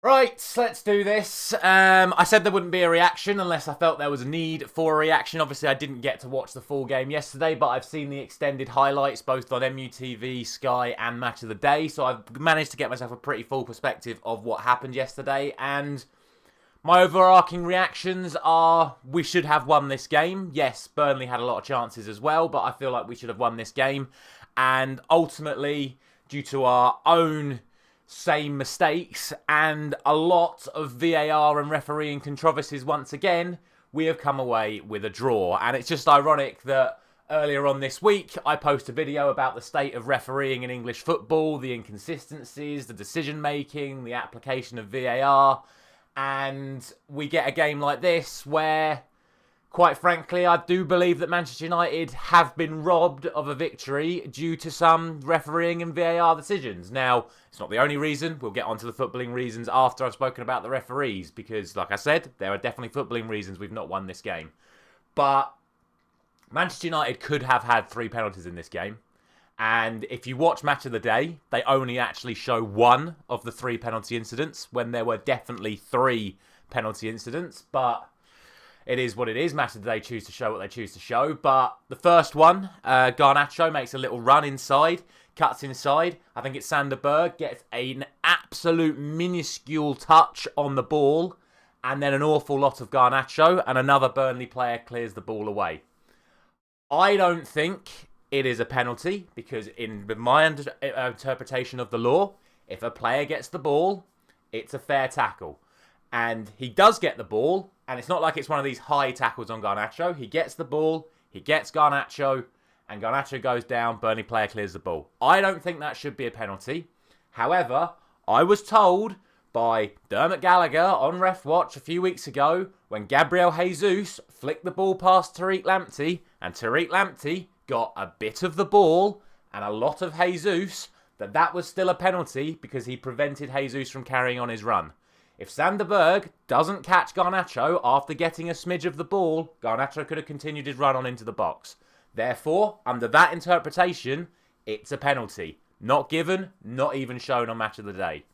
Right, let's do this. I said there wouldn't be a reaction unless I felt there was a need for a reaction. Obviously, I didn't get to watch the full game yesterday, but I've seen the extended highlights both on MUTV, Sky, and Match of the Day. So I've managed to get myself a pretty full perspective of what happened yesterday. And my overarching reactions are we should have won this game. Yes, Burnley had a lot of chances as well, but I feel like we should have won this game. And ultimately, due to our own same mistakes and a lot of VAR and refereeing controversies once again, we have come away with a draw. And it's just ironic that earlier on this week, I posted a video about the state of refereeing in English football, the inconsistencies, the decision making, the application of VAR, and we get a game like this where, quite frankly, I do believe that Manchester United have been robbed of a victory due to some refereeing and VAR decisions. Now, it's not the only reason. We'll get onto the footballing reasons after I've spoken about the referees, because, like I said, there are definitely footballing reasons we've not won this game. But Manchester United could have had 3 penalties in this game. And if you watch Match of the Day, they only actually show one of the 3 penalty incidents when there were definitely 3 penalty incidents. But it is what it is. Match of the Day choose to show what they choose to show. But the first one, Garnacho makes a little run inside, cuts inside. I think it's Sander Berg, gets an absolute minuscule touch on the ball, and then an awful lot of Garnacho, and another Burnley player clears the ball away. I don't think it is a penalty, because in my interpretation of the law, if a player gets the ball, it's a fair tackle. And he does get the ball, and it's not like it's one of these high tackles on Garnacho. He gets the ball, he gets Garnacho, and Garnacho goes down, Burnley player clears the ball. I don't think that should be a penalty. However, I was told by Dermot Gallagher on Ref Watch a few weeks ago when Gabriel Jesus flicked the ball past Tariq Lamptey, and Tariq Lamptey got a bit of the ball and a lot of Jesus, that was still a penalty because he prevented Jesus from carrying on his run. If Sander Berg doesn't catch Garnacho after getting a smidge of the ball, Garnacho could have continued his run on into the box. Therefore, under that interpretation, it's a penalty. Not given, not even shown on Match of the Day.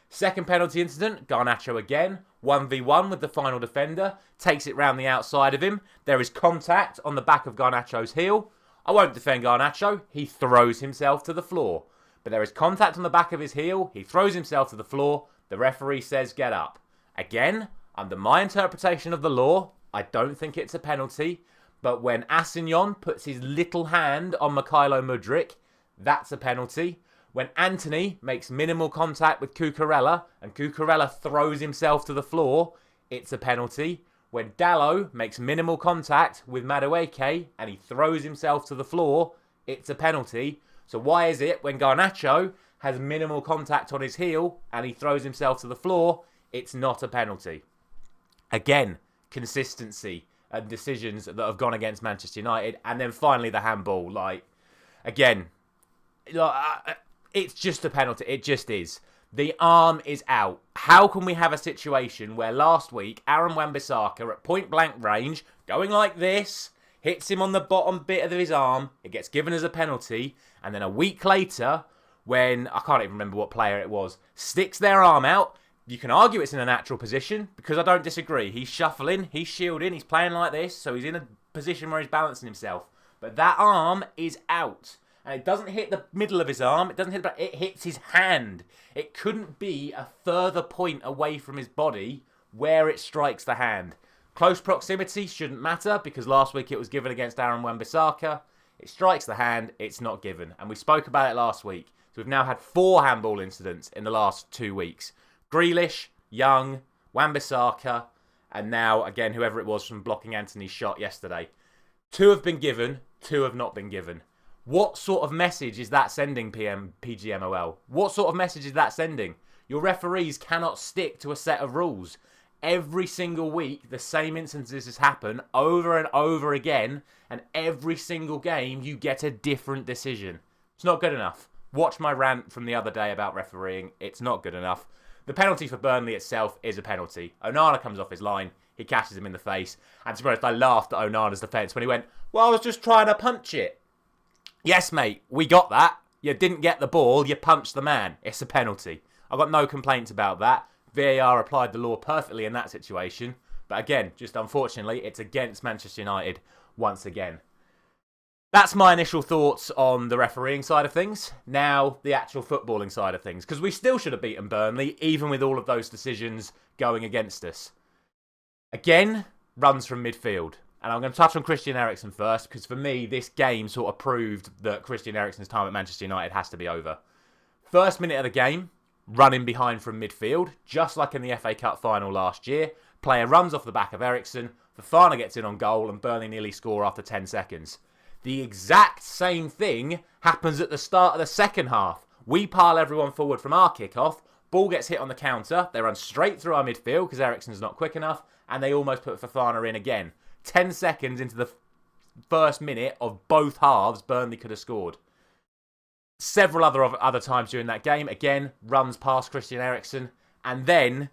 Second penalty incident, Garnacho again, 1v1 with the final defender, takes it round the outside of him. There is contact on the back of Garnacho's heel. I won't defend Garnacho, he throws himself to the floor. But there is contact on the back of his heel, he throws himself to the floor, the referee says get up. Again, under my interpretation of the law, I don't think it's a penalty, but when Assignon puts his little hand on Mykhailo Mudryk, that's a penalty. When Anthony makes minimal contact with Cucurella and Cucurella throws himself to the floor, it's a penalty. When Dalot makes minimal contact with Madueke and he throws himself to the floor, it's a penalty. So why is it when Garnacho has minimal contact on his heel and he throws himself to the floor, it's not a penalty? Again, consistency and decisions that have gone against Manchester United. And then finally the handball. It's just a penalty. It just is. The arm is out. How can we have a situation where last week Aaron Wan-Bissaka at point blank range, going like this, hits him on the bottom bit of his arm, it gets given as a penalty, and then a week later, when, I can't even remember what player it was, sticks their arm out, you can argue it's in a natural position, because I don't disagree. He's shuffling, he's shielding, he's playing like this, so he's in a position where he's balancing himself. But that arm is out. And it doesn't hit the middle of his arm. It hits his hand. It couldn't be a further point away from his body where it strikes the hand. Close proximity shouldn't matter because last week it was given against Aaron Wan-Bissaka. It strikes the hand. It's not given. And we spoke about it last week. So we've now had 4 handball incidents in the last 2 weeks. Grealish, Young, Wan-Bissaka, and now, again, whoever it was from blocking Anthony's shot yesterday. 2 have been given. 2 have not been given. What sort of message is that sending, PGMOL? What sort of message is that sending? Your referees cannot stick to a set of rules. Every single week, the same instances happen over and over again, and every single game, you get a different decision. It's not good enough. Watch my rant from the other day about refereeing. It's not good enough. The penalty for Burnley itself is a penalty. Onana comes off his line. He catches him in the face. And to be honest, I laughed at Onana's defence when he went, well, I was just trying to punch it. Yes, mate, we got that. You didn't get the ball, you punched the man. It's a penalty. I've got no complaints about that. VAR applied the law perfectly in that situation. But again, just unfortunately, it's against Manchester United once again. That's my initial thoughts on the refereeing side of things. Now, the actual footballing side of things. Because we still should have beaten Burnley, even with all of those decisions going against us. Again, runs from midfield. And I'm going to touch on Christian Eriksen first, because for me, this game sort of proved that Christian Eriksen's time at Manchester United has to be over. First minute of the game, running behind from midfield, just like in the FA Cup final last year. Player runs off the back of Eriksen, Fofana gets in on goal, and Burnley nearly score after 10 seconds. The exact same thing happens at the start of the second half. We pile everyone forward from our kickoff, ball gets hit on the counter, they run straight through our midfield because Eriksen's not quick enough, and they almost put Fofana in again. 10 seconds into the first minute of both halves, Burnley could have scored. Several other times during that game, again, runs past Christian Eriksen, and then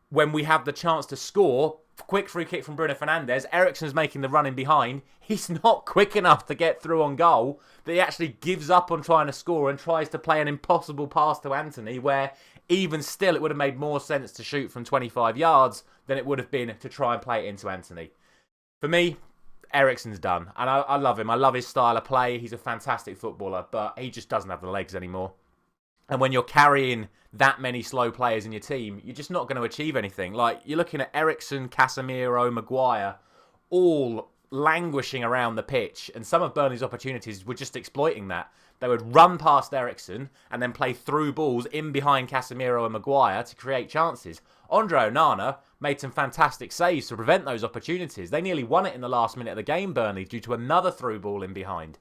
when we have the chance to score, quick free kick from Bruno Fernandes, Eriksen's making the run in behind. He's not quick enough to get through on goal, but he actually gives up on trying to score and tries to play an impossible pass to Antony, where even still it would have made more sense to shoot from 25 yards than it would have been to try and play it into Antony. For me, Eriksen's done, and I love him. I love his style of play. He's a fantastic footballer, but he just doesn't have the legs anymore. And when you're carrying that many slow players in your team, you're just not going to achieve anything. Like, you're looking at Eriksen, Casemiro, Maguire, all languishing around the pitch. And some of Burnley's opportunities were just exploiting that. They would run past Eriksen and then play through balls in behind Casemiro and Maguire to create chances. Andre Onana made some fantastic saves to prevent those opportunities. They nearly won it in the last minute of the game, Burnley, due to another through ball in behind.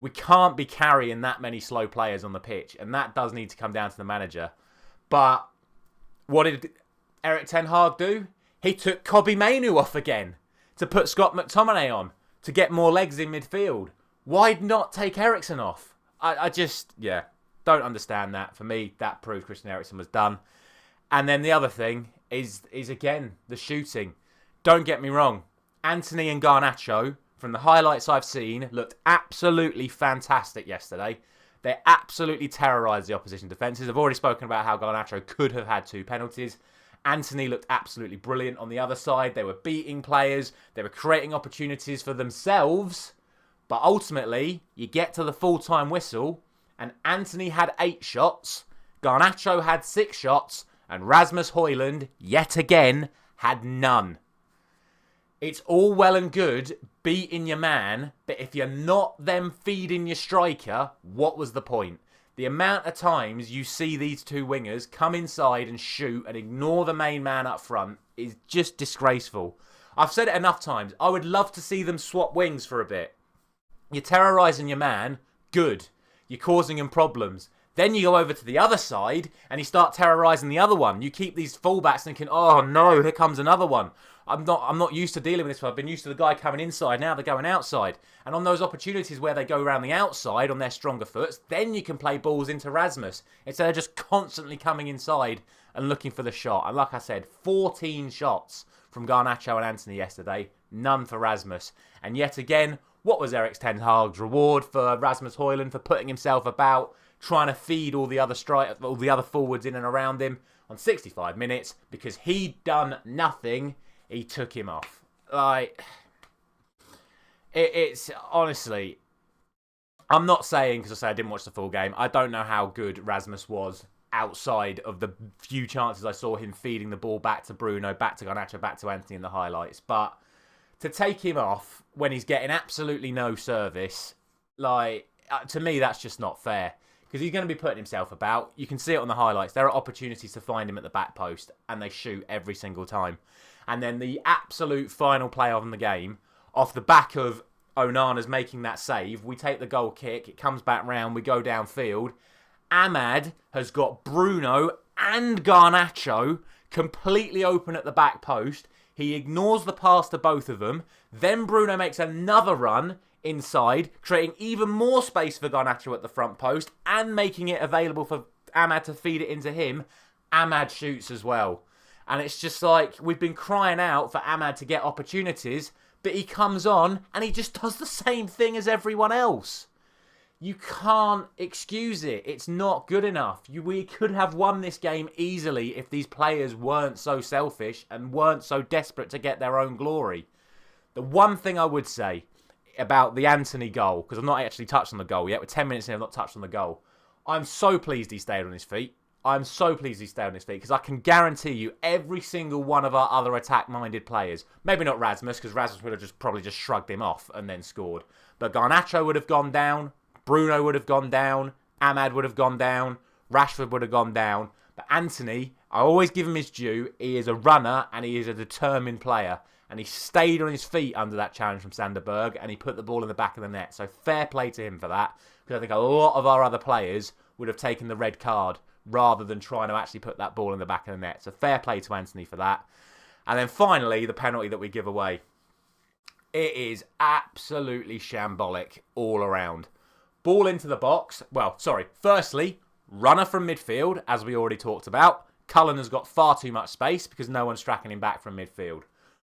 We can't be carrying that many slow players on the pitch, and that does need to come down to the manager. But what did Erik ten Hag do? He took Kobbie Mainoo off again to put Scott McTominay on to get more legs in midfield. Why not take Eriksen off? I just, don't understand that. For me, that proved Christian Eriksen was done. And then the other thing is again, the shooting. Don't get me wrong. Antony and Garnacho, from the highlights I've seen, looked absolutely fantastic yesterday. They absolutely terrorised the opposition defences. I've already spoken about how Garnacho could have had 2 penalties. Antony looked absolutely brilliant on the other side. They were beating players. They were creating opportunities for themselves. But ultimately, you get to the full-time whistle, and Antony had 8 shots, Garnacho had 6 shots, and Rasmus Højlund, yet again, had none. It's all well and good beating your man, but if you're not then feeding your striker, what was the point? The amount of times you see these 2 wingers come inside and shoot and ignore the main man up front is just disgraceful. I've said it enough times. I would love to see them swap wings for a bit. You're terrorising your man, good. You're causing him problems. Then you go over to the other side and you start terrorising the other one. You keep these fullbacks thinking, oh no, here comes another one. I'm not used to dealing with this one. I've been used to the guy coming inside. Now they're going outside. And on those opportunities where they go around the outside on their stronger foots, then you can play balls into Rasmus instead of just constantly coming inside and looking for the shot. And like I said, 14 shots from Garnacho and Antony yesterday, none for Rasmus. And yet again, what was Erik ten Hag's reward for Rasmus Højlund for putting himself about, trying to feed all the other forwards in and around him on 65 minutes because he'd done nothing? He took him off. Like, it's honestly, I'm not saying, because I didn't watch the full game, I don't know how good Rasmus was outside of the few chances I saw him feeding the ball back to Bruno, back to Garnacho, back to Antony in the highlights. But to take him off when he's getting absolutely no service, like, to me, that's just not fair. Because he's going to be putting himself about. You can see it on the highlights. There are opportunities to find him at the back post, and they shoot every single time. And then the absolute final play on the game, off the back of Onana's making that save, we take the goal kick, it comes back round, we go downfield. Ahmad has got Bruno and Garnacho completely open at the back post. He ignores the pass to both of them. Then Bruno makes another run inside, creating even more space for Garnacho at the front post and making it available for Ahmad to feed it into him. Ahmad shoots as well. And it's just like, we've been crying out for Ahmad to get opportunities, but he comes on and he just does the same thing as everyone else. You can't excuse it. It's not good enough. We could have won this game easily if these players weren't so selfish and weren't so desperate to get their own glory. The one thing I would say about the Anthony goal, because I've not actually touched on the goal yet, we're 10 minutes in, I've not touched on the goal. I'm so pleased he stayed on his feet. I'm so pleased he stayed on his feet, because I can guarantee you every single one of our other attack-minded players, maybe not Rasmus, because Rasmus would have probably just shrugged him off and then scored, but Garnacho would have gone down, Bruno would have gone down, Ahmad would have gone down, Rashford would have gone down. But Anthony, I always give him his due. He is a runner and he is a determined player. And he stayed on his feet under that challenge from Sander Berg and he put the ball in the back of the net. So fair play to him for that. Because I think a lot of our other players would have taken the red card rather than trying to actually put that ball in the back of the net. So fair play to Anthony for that. And then finally, the penalty that we give away. It is absolutely shambolic all around. Ball into the box. Well, sorry. Firstly, runner from midfield, as we already talked about. Cullen has got far too much space because no one's tracking him back from midfield.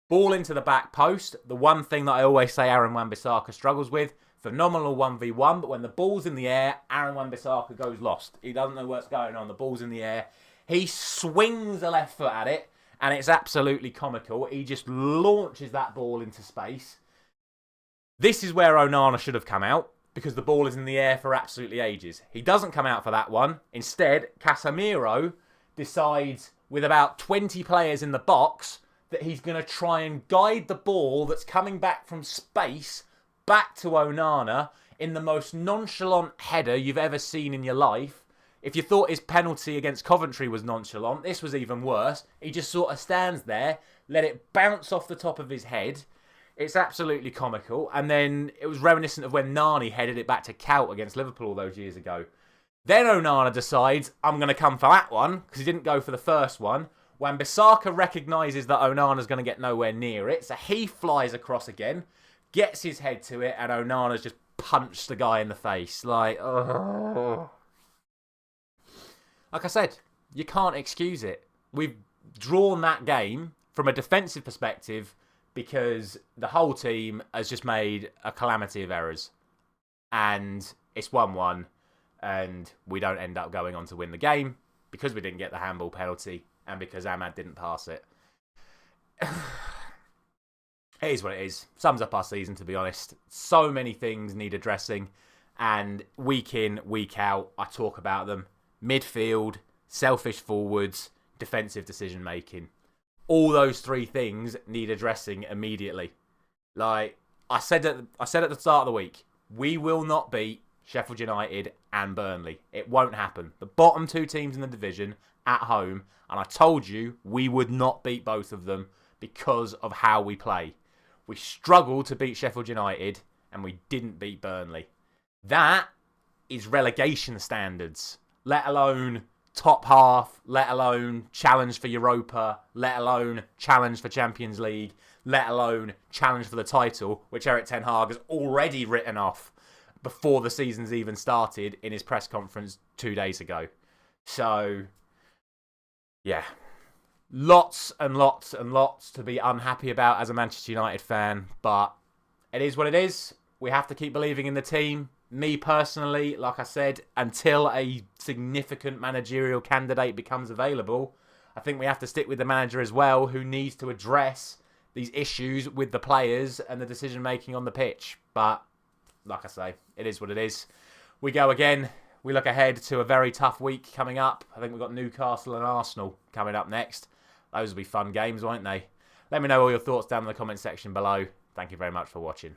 Ball into the back post. The one thing that I always say Aaron Wan-Bissaka struggles with. Phenomenal 1v1, but when the ball's in the air, Aaron Wan-Bissaka goes lost. He doesn't know what's going on. The ball's in the air. He swings a left foot at it, and it's absolutely comical. He just launches that ball into space. This is where Onana should have come out, because the ball is in the air for absolutely ages. He doesn't come out for that one. Instead, Casemiro decides, with about 20 players in the box, that he's going to try and guide the ball that's coming back from space back to Onana in the most nonchalant header you've ever seen in your life. If you thought his penalty against Coventry was nonchalant, this was even worse. He just sort of stands there, let it bounce off the top of his head. It's absolutely comical. And then it was reminiscent of when Nani headed it back to Cout against Liverpool all those years ago. Then Onana decides, I'm going to come for that one, because he didn't go for the first one. Wan-Bissaka recognises that Onana's going to get nowhere near it, so he flies across again, gets his head to it, and Onana's just punched the guy in the face. Like I said, you can't excuse it. We've drawn that game from a defensive perspective because the whole team has just made a calamity of errors. And it's 1-1, and we don't end up going on to win the game because we didn't get the handball penalty and because Ahmad didn't pass it. It is what it is. Sums up our season, to be honest. So many things need addressing, and week in, week out, I talk about them. Midfield, selfish forwards, defensive decision making. All those three things need addressing immediately. Like I said at the start of the week, we will not beat Sheffield United and Burnley. It won't happen. The bottom two teams in the division at home, and I told you we would not beat both of them because of how we play. We struggled to beat Sheffield United, and we didn't beat Burnley. That is relegation standards, let alone top half, let alone challenge for Europa, let alone challenge for Champions League, let alone challenge for the title, which Erik ten Hag has already written off before the season's even started in his press conference 2 days ago. So, yeah. Lots and lots and lots to be unhappy about as a Manchester United fan, but it is what it is. We have to keep believing in the team. Me personally, like I said, until a significant managerial candidate becomes available, I think we have to stick with the manager as well, who needs to address these issues with the players and the decision making on the pitch. But like I say, it is what it is. We go again. We look ahead to a very tough week coming up. I think we've got Newcastle and Arsenal coming up next. Those will be fun games, won't they? Let me know all your thoughts down in the comment section below. Thank you very much for watching.